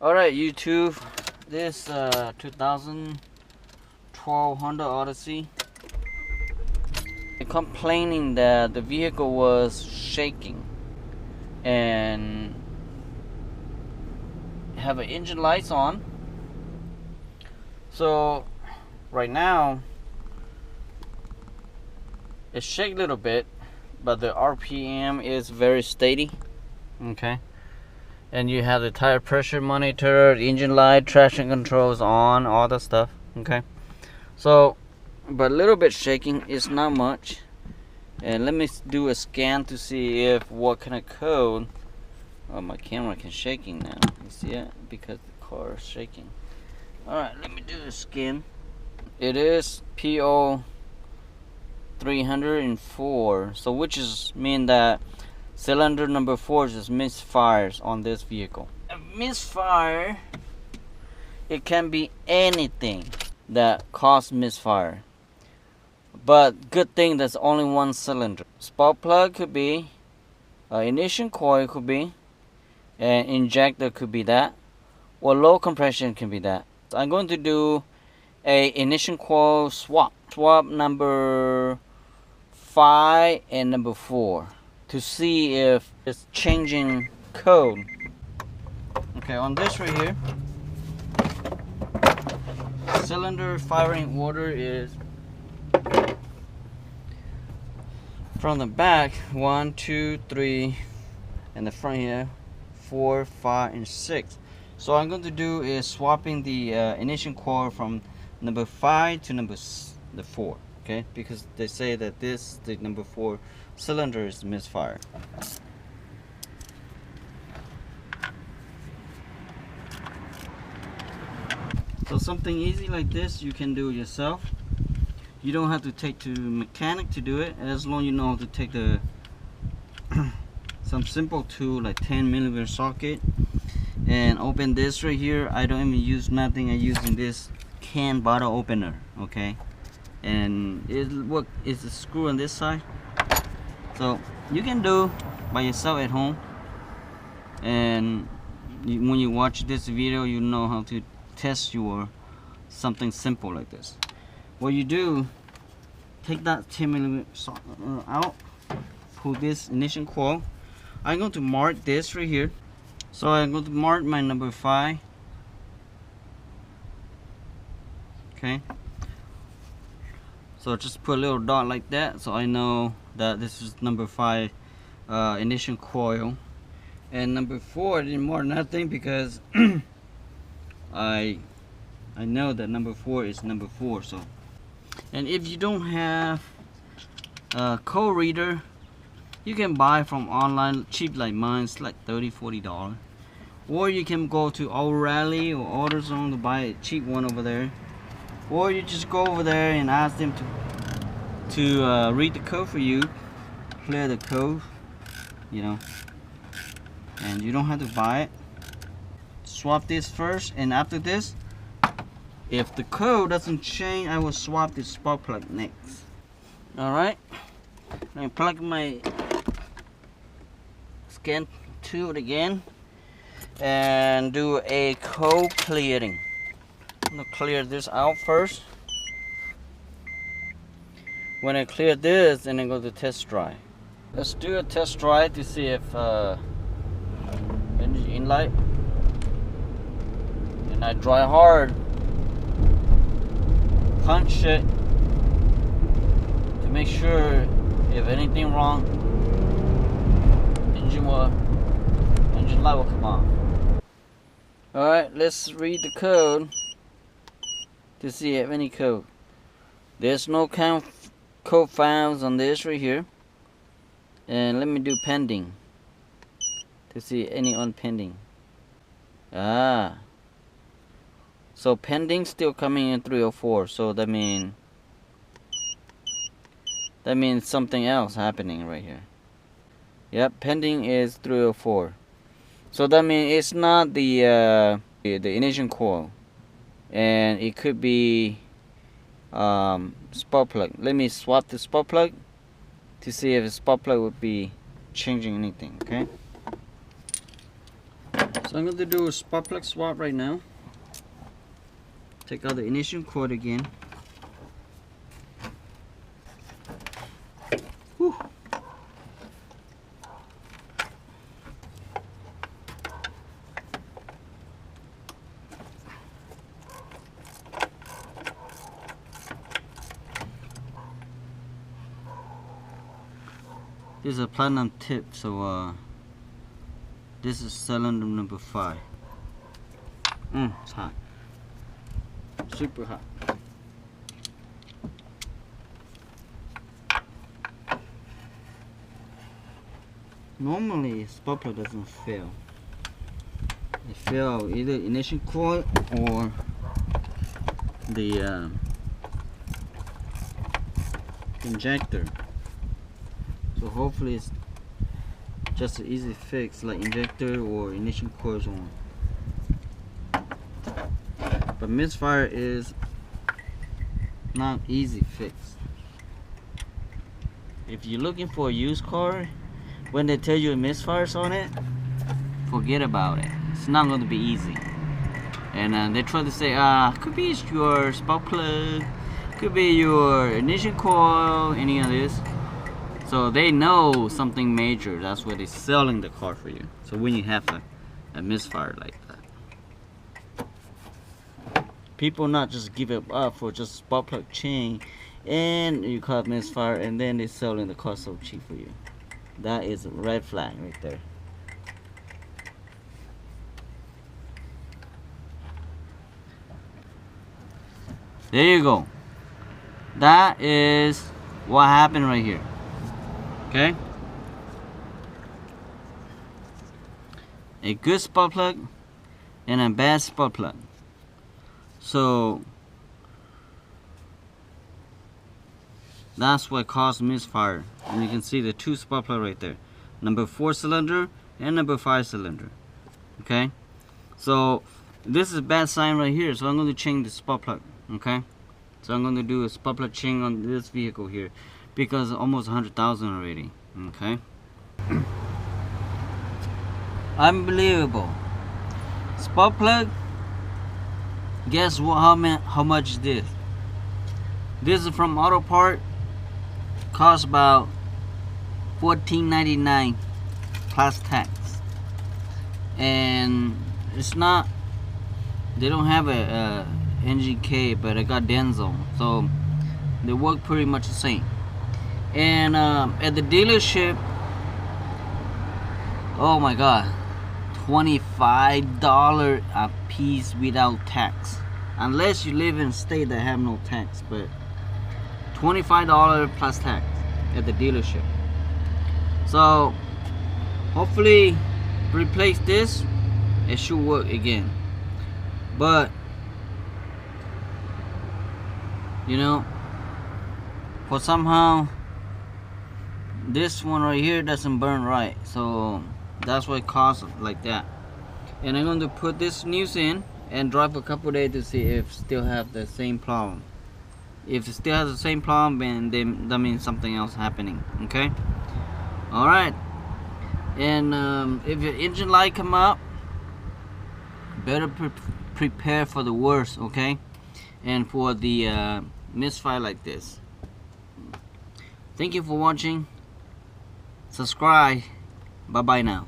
Alright, YouTube, this 2012 Honda Odyssey, complaining that the vehicle was shaking and have an engine lights on. So right now it shake a little bit, but the RPM is very steady. Okay. And you have the tire pressure monitor, engine light, traction controls on, all that stuff. Okay, so but a little bit shaking, is not much. And let me do a scan to see if what kind of code. Oh, my camera can shaking now. You see it? Because the car is shaking. Alright, let me do a scan. It is po304, so which is mean that cylinder number 4 is misfires on this vehicle. A misfire, it can be anything that cause misfire, but good thing that's only one cylinder. Spark plug could be, ignition coil could be, and injector could be that, or low compression can be that. So I'm going to do a ignition coil swap number 5 and number 4 to see if it's changing code. Okay, on this right here, cylinder firing order is from the back 1, 2, 3, and the front here 4, 5, and 6. So I'm going to do is swapping the ignition coil from number 5 to number 4. Okay, because they say that the number 4 cylinder is misfire. So something easy like this you can do yourself. You don't have to take to mechanic to do it, as long as you know how to take the some simple tool like 10mm socket and open this right here. I don't even use nothing. I'm using this can bottle opener. Okay, and it's a screw on this side. So you can do by yourself at home, and when you watch this video, you know how to test your something simple like this. What you do, take that 10mm out, pull this ignition coil. I'm going to mark this right here. So I'm going to mark my number 5. Okay. So just put a little dot like that, so I know that this is number 5 ignition coil. And number 4 I didn't mark nothing because I know that number 4 is number 4. So, and if you don't have a code reader, you can buy from online cheap like mine. It's like $30–40, or you can go to O'Reilly or AutoZone to buy a cheap one over there. Or you just go over there and ask them to read the code for you, clear the code, you know, and you don't have to buy it. Swap this first, and after this, if the code doesn't change, I will swap the spark plug next. Alright, let me plug my scan tool again and do a code clearing. I'm gonna clear this out first. When I clear this, then I go to test drive. Let's do a test drive to see if engine light. And I drive hard, punch it to make sure if anything wrong, engine light will come on. All right, let's read the code to see if any code. There's no code files on this right here. And let me do pending to see any on pending. So pending still coming in 304. So that means something else happening right here. Yep, pending is 304. So that means it's not the ignition coil, and it could be spark plug. Let me swap the spark plug to see if the spark plug would be changing anything. Okay. So I'm going to do a spark plug swap right now. Take out the ignition cord again. Whew. This is a platinum tip, so this is cylinder number 5. It's hot. Super hot. Normally, spark plug doesn't fail. It fails either ignition coil or the injector. So hopefully it's just an easy fix, like injector or ignition coils on. But misfire is not easy fix. If you're looking for a used car, when they tell you a misfire's on it, forget about it. It's not going to be easy. And they try to say, could be your spark plug, could be your ignition coil, any of this. So they know something major. That's why they're selling the car for you. So when you have a misfire like that, people not just give it up for just spark plug change, and you call it misfire, and then they're selling the car so cheap for you. That is a red flag right there. There you go. That is what happened right here. Okay? A good spark plug and a bad spark plug. So that's what caused misfire. And you can see the 2 spark plug right there. Number 4 cylinder and number 5 cylinder. Okay? So this is a bad sign right here. So I'm going to change the spark plug. Okay? So I'm going to do a spark plug change on this vehicle here, because almost 100,000 already. Okay? Unbelievable. Spark plug. Guess what? How much is this? This is from Auto Part. Costs about $14.99 plus tax. And it's not. They don't have a NGK, but I got Denso, so they work pretty much the same. And at the dealership, oh my god, $25 a piece without tax, unless you live in a state that have no tax. But $25 plus tax at the dealership. So hopefully replace this, it should work again. But you know, for somehow this one right here doesn't burn right, so that's why it caused like that. And I'm going to put this news in and drive a couple days to see if still have the same problem. If it still has the same problem, then that means something else happening. Okay, all right. And if your engine light come up, better prepare for the worst. Okay, and for the misfire like this. Thank you for watching. Subscribe. Bye bye now.